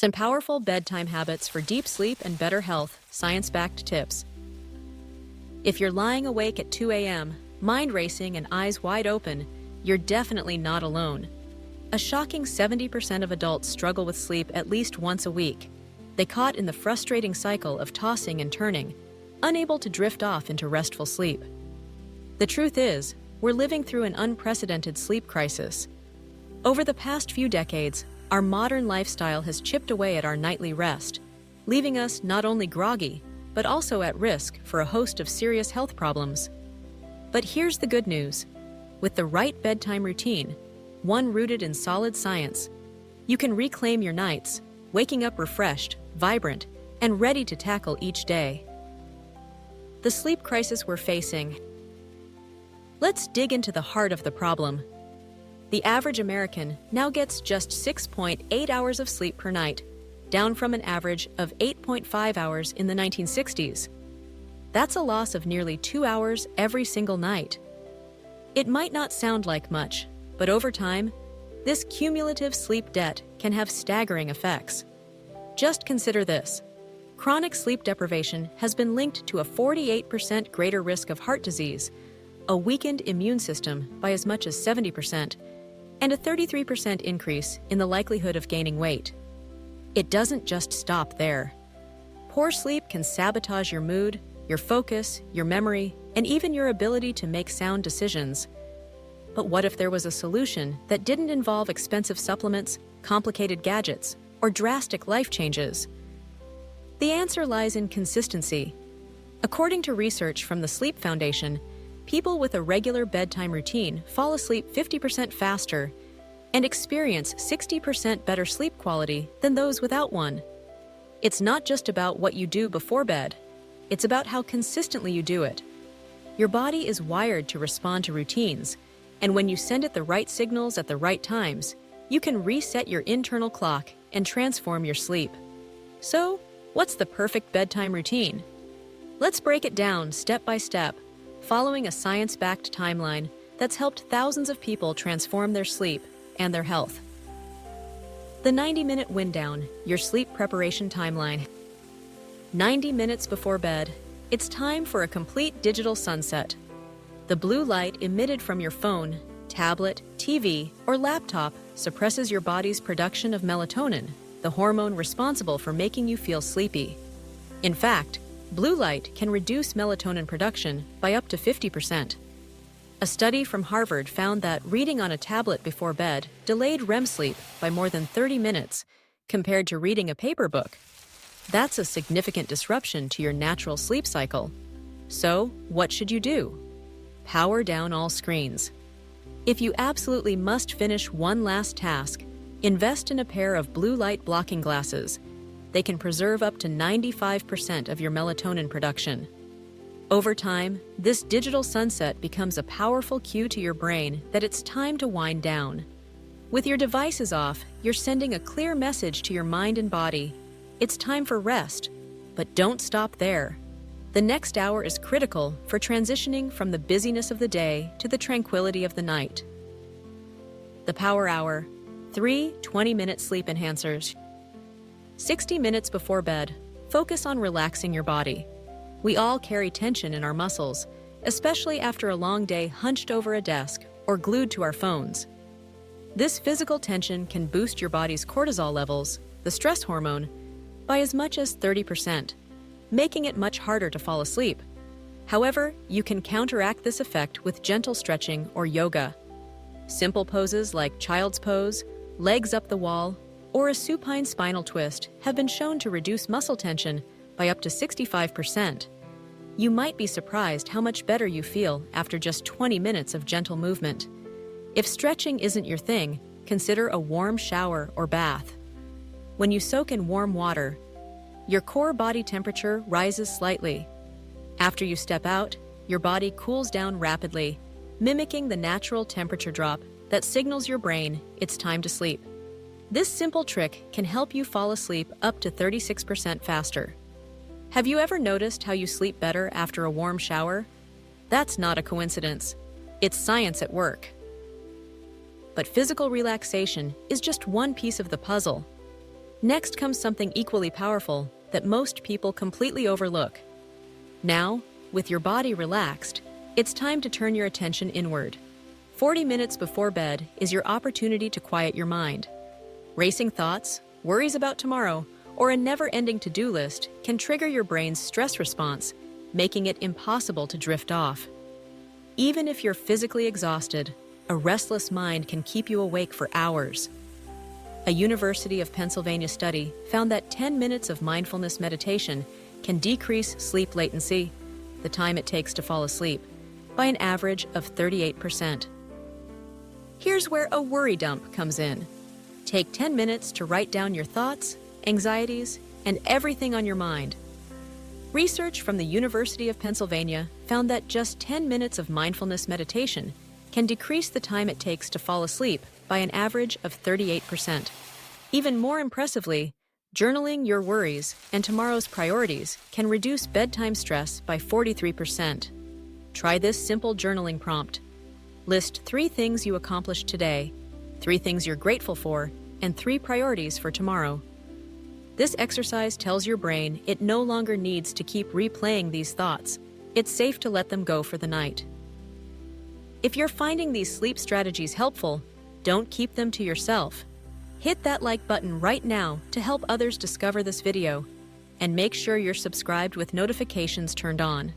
Some powerful bedtime habits for deep sleep and better health, science-backed tips. If you're lying awake at 2 a.m., mind racing and eyes wide open, you're definitely not alone. A shocking 70% of adults struggle with sleep at least once a week. They caught in the frustrating cycle of tossing and turning, unable to drift off into restful sleep. The truth is, we're living through an unprecedented sleep crisis. Over the past few decades, our modern lifestyle has chipped away at our nightly rest, leaving us not only groggy, but also at risk for a host of serious health problems. But here's the good news. With the right bedtime routine, one rooted in solid science, you can reclaim your nights, waking up refreshed, vibrant, and ready to tackle each day. The sleep crisis we're facing. Let's dig into the heart of the problem. The average American now gets just 6.8 hours of sleep per night, down from an average of 8.5 hours in the 1960s. That's a loss of nearly 2 hours every single night. It might not sound like much, but over time, this cumulative sleep debt can have staggering effects. Just consider this. Chronic sleep deprivation has been linked to a 48% greater risk of heart disease, a weakened immune system by as much as 70%, and a 33% increase in the likelihood of gaining weight. It doesn't just stop there. Poor sleep can sabotage your mood, your focus, your memory, and even your ability to make sound decisions. But what if there was a solution that didn't involve expensive supplements, complicated gadgets, or drastic life changes? The answer lies in consistency. According to research from the Sleep Foundation, people with a regular bedtime routine fall asleep 50% faster and experience 60% better sleep quality than those without one. It's not just about what you do before bed. It's about how consistently you do it. Your body is wired to respond to routines, and when you send it the right signals at the right times, you can reset your internal clock and transform your sleep. So, what's the perfect bedtime routine? Let's break it down step by step, following a science-backed timeline that's helped thousands of people transform their sleep and their health. The 90-minute wind down, your sleep preparation timeline. 90 minutes before bed, it's time for a complete digital sunset. The blue light emitted from your phone, tablet, TV, or laptop suppresses your body's production of melatonin, the hormone responsible for making you feel sleepy. In fact, blue light can reduce melatonin production by up to 50%. A study from Harvard found that reading on a tablet before bed delayed REM sleep by more than 30 minutes compared to reading a paper book. That's a significant disruption to your natural sleep cycle. So, what should you do? Power down all screens. If you absolutely must finish one last task, invest in a pair of blue light blocking glasses. They can preserve up to 95% of your melatonin production. Over time, this digital sunset becomes a powerful cue to your brain that it's time to wind down. With your devices off, you're sending a clear message to your mind and body. It's time for rest, but don't stop there. The next hour is critical for transitioning from the busyness of the day to the tranquility of the night. The Power Hour, 3 20-minute sleep enhancers. 60 minutes before bed, focus on relaxing your body. We all carry tension in our muscles, especially after a long day hunched over a desk or glued to our phones. This physical tension can boost your body's cortisol levels, the stress hormone, by as much as 30%, making it much harder to fall asleep. However, you can counteract this effect with gentle stretching or yoga. Simple poses like child's pose, legs up the wall, or a supine spinal twist have been shown to reduce muscle tension by up to 65%. You might be surprised how much better you feel after just 20 minutes of gentle movement. If stretching isn't your thing, consider a warm shower or bath. When you soak in warm water, your core body temperature rises slightly. After you step out, your body cools down rapidly, mimicking the natural temperature drop that signals your brain it's time to sleep. This simple trick can help you fall asleep up to 36% faster. Have you ever noticed how you sleep better after a warm shower? That's not a coincidence. It's science at work. But physical relaxation is just one piece of the puzzle. Next comes something equally powerful that most people completely overlook. Now, with your body relaxed, it's time to turn your attention inward. 40 minutes before bed is your opportunity to quiet your mind. Racing thoughts, worries about tomorrow, or a never-ending to-do list can trigger your brain's stress response, making it impossible to drift off. Even if you're physically exhausted, a restless mind can keep you awake for hours. A University of Pennsylvania study found that 10 minutes of mindfulness meditation can decrease sleep latency, the time it takes to fall asleep, by an average of 38%. Here's where a worry dump comes in. Take 10 minutes to write down your thoughts, anxieties, and everything on your mind. Research from the University of Pennsylvania found that just 10 minutes of mindfulness meditation can decrease the time it takes to fall asleep by an average of 38%. Even more impressively, journaling your worries and tomorrow's priorities can reduce bedtime stress by 43%. Try this simple journaling prompt. List 3 things you accomplished today, 3 things you're grateful for, and 3 priorities for tomorrow. This exercise tells your brain it no longer needs to keep replaying these thoughts. It's safe to let them go for the night. If you're finding these sleep strategies helpful, don't keep them to yourself. Hit that like button right now to help others discover this video, and make sure you're subscribed with notifications turned on.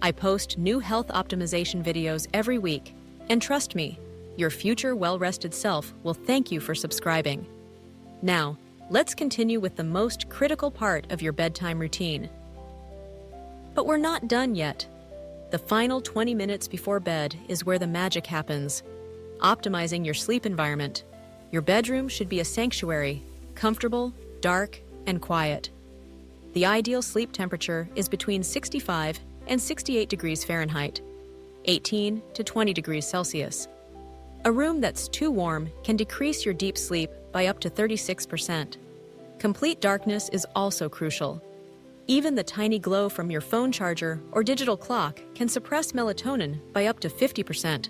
I post new health optimization videos every week, and trust me, your future well-rested self will thank you for subscribing. Now, let's continue with the most critical part of your bedtime routine. But we're not done yet. The final 20 minutes before bed is where the magic happens. Optimizing your sleep environment. Your bedroom should be a sanctuary, comfortable, dark, and quiet. The ideal sleep temperature is between 65 and 68 degrees Fahrenheit, 18 to 20 degrees Celsius. A room that's too warm can decrease your deep sleep by up to 36%. Complete darkness is also crucial. Even the tiny glow from your phone charger or digital clock can suppress melatonin by up to 50%.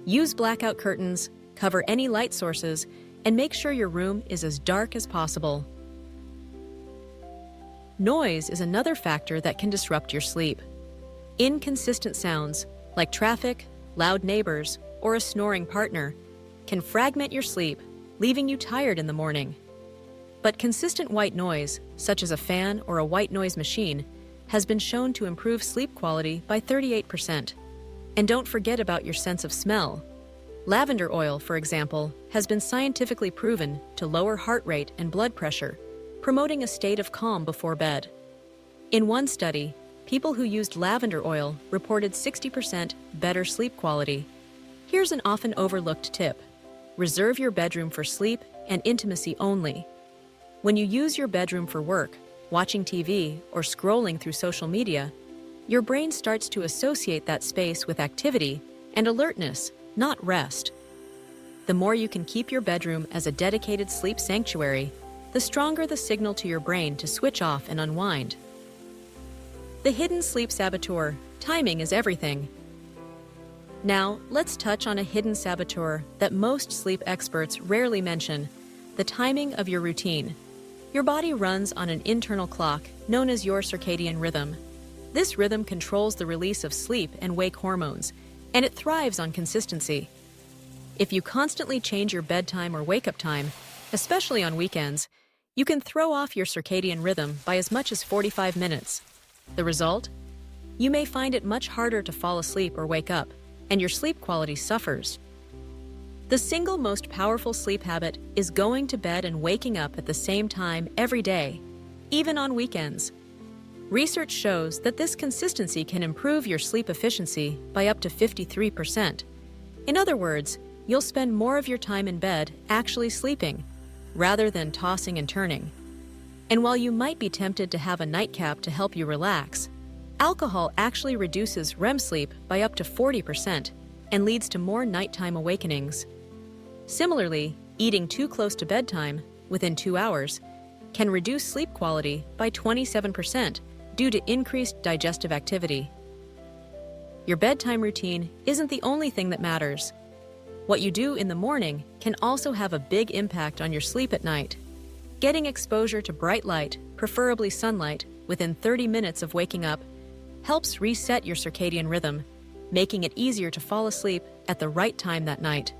Use blackout curtains, cover any light sources, and make sure your room is as dark as possible. Noise is another factor that can disrupt your sleep. Inconsistent sounds, like traffic, loud neighbors, or a snoring partner, can fragment your sleep, leaving you tired in the morning. But consistent white noise, such as a fan or a white noise machine, has been shown to improve sleep quality by 38%. And don't forget about your sense of smell. Lavender oil, for example, has been scientifically proven to lower heart rate and blood pressure, promoting a state of calm before bed. In one study, people who used lavender oil reported 60% better sleep quality. Here's an often overlooked tip. Reserve your bedroom for sleep and intimacy only. When you use your bedroom for work, watching TV, or scrolling through social media, your brain starts to associate that space with activity and alertness, not rest. The more you can keep your bedroom as a dedicated sleep sanctuary, the stronger the signal to your brain to switch off and unwind. The hidden sleep saboteur. Timing is everything. Now, let's touch on a hidden saboteur that most sleep experts rarely mention: the timing of your routine. Your body runs on an internal clock known as your circadian rhythm. This rhythm controls the release of sleep and wake hormones, and it thrives on consistency. If you constantly change your bedtime or wake-up time, especially on weekends, you can throw off your circadian rhythm by as much as 45 minutes. The result? You may find it much harder to fall asleep or wake up, and your sleep quality suffers. The single most powerful sleep habit is going to bed and waking up at the same time every day, even on weekends. Research shows that this consistency can improve your sleep efficiency by up to 53%. In other words, you'll spend more of your time in bed actually sleeping, rather than tossing and turning. And while you might be tempted to have a nightcap to help you relax, alcohol actually reduces REM sleep by up to 40% and leads to more nighttime awakenings. Similarly, eating too close to bedtime, within 2 hours, can reduce sleep quality by 27% due to increased digestive activity. Your bedtime routine isn't the only thing that matters. What you do in the morning can also have a big impact on your sleep at night. Getting exposure to bright light, preferably sunlight, within 30 minutes of waking up helps reset your circadian rhythm, making it easier to fall asleep at the right time that night.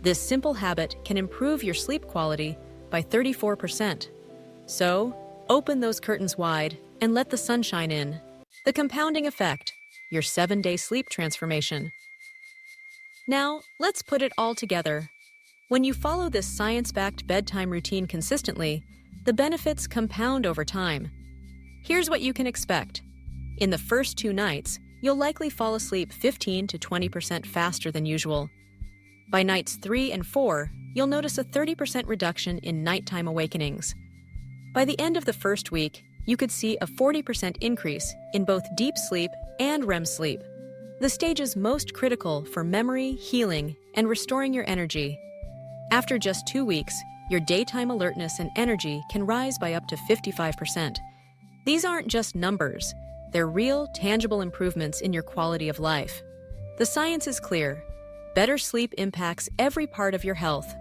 This simple habit can improve your sleep quality by 34%. So, open those curtains wide and let the sunshine in. The compounding effect, your 7-day sleep transformation. Now, let's put it all together. When you follow this science-backed bedtime routine consistently, the benefits compound over time. Here's what you can expect. In the first 2 nights, you'll likely fall asleep 15 to 20% faster than usual. By nights 3 and 4, you'll notice a 30% reduction in nighttime awakenings. By the end of the first week, you could see a 40% increase in both deep sleep and REM sleep, the stages most critical for memory, healing, and restoring your energy. After just 2 weeks, your daytime alertness and energy can rise by up to 55%. These aren't just numbers, they're real, tangible improvements in your quality of life. The science is clear. Better sleep impacts every part of your health.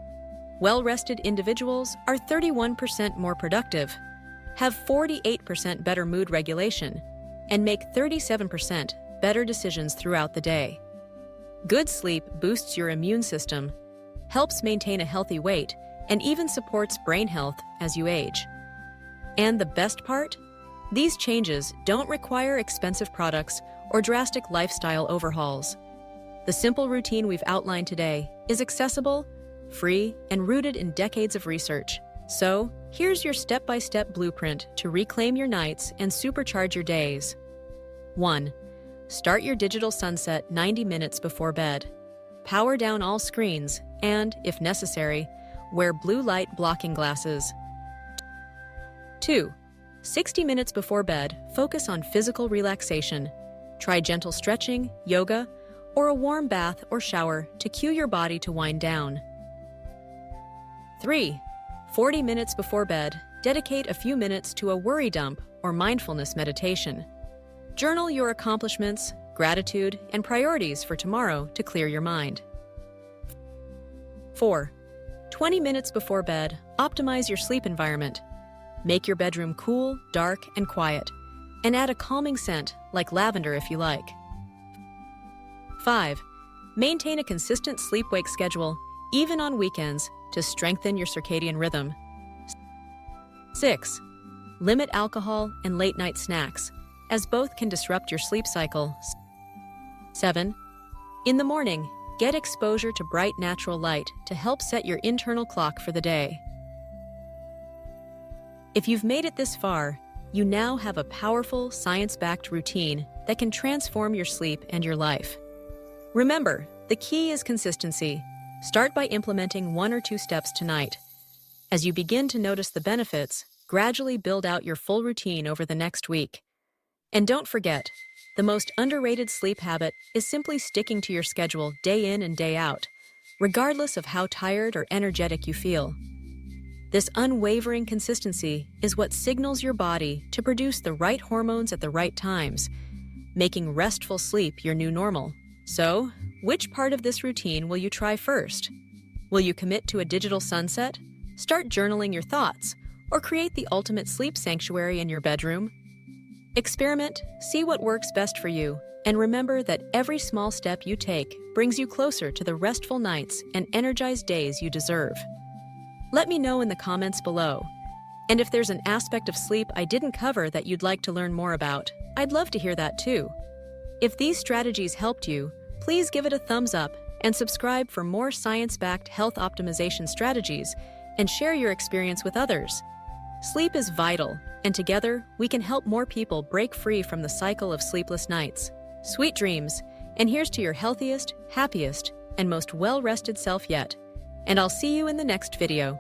Well-rested individuals are 31% more productive, have 48% better mood regulation, and make 37% better decisions throughout the day. Good sleep boosts your immune system, helps maintain a healthy weight, and even supports brain health as you age. And the best part? These changes don't require expensive products or drastic lifestyle overhauls. The simple routine we've outlined today is accessible, free, and rooted in decades of research. So, here's your step-by-step blueprint to reclaim your nights and supercharge your days. 1. Start your digital sunset 90 minutes before bed. Power down all screens and, if necessary, wear blue light blocking glasses. 2. 60 minutes before bed, focus on physical relaxation. Try gentle stretching, yoga, or a warm bath or shower to cue your body to wind down. 3. 40 minutes before bed, dedicate a few minutes to a worry dump or mindfulness meditation. Journal your accomplishments, gratitude, and priorities for tomorrow to clear your mind. 4. 20 minutes before bed, optimize your sleep environment. Make your bedroom cool, dark, and quiet, and add a calming scent like lavender if you like. 5. Maintain a consistent sleep-wake schedule, even on weekends, to strengthen your circadian rhythm. 6. Limit alcohol and late-night snacks, as both can disrupt your sleep cycle. 7. In the morning, get exposure to bright natural light to help set your internal clock for the day. If you've made it this far, you now have a powerful, science-backed routine that can transform your sleep and your life. Remember, the key is consistency. Start by implementing 1 or 2 steps tonight. As you begin to notice the benefits, gradually build out your full routine over the next week. And don't forget, the most underrated sleep habit is simply sticking to your schedule day in and day out, regardless of how tired or energetic you feel. This unwavering consistency is what signals your body to produce the right hormones at the right times, making restful sleep your new normal. So, which part of this routine will you try first? Will you commit to a digital sunset, start journaling your thoughts, or create the ultimate sleep sanctuary in your bedroom? Experiment, see what works best for you, and remember that every small step you take brings you closer to the restful nights and energized days you deserve. Let me know in the comments below. And if there's an aspect of sleep I didn't cover that you'd like to learn more about, I'd love to hear that too. If these strategies helped you, please give it a thumbs up and subscribe for more science-backed health optimization strategies and share your experience with others. Sleep is vital, and together we can help more people break free from the cycle of sleepless nights. Sweet dreams, and here's to your healthiest, happiest, and most well-rested self yet. And I'll see you in the next video.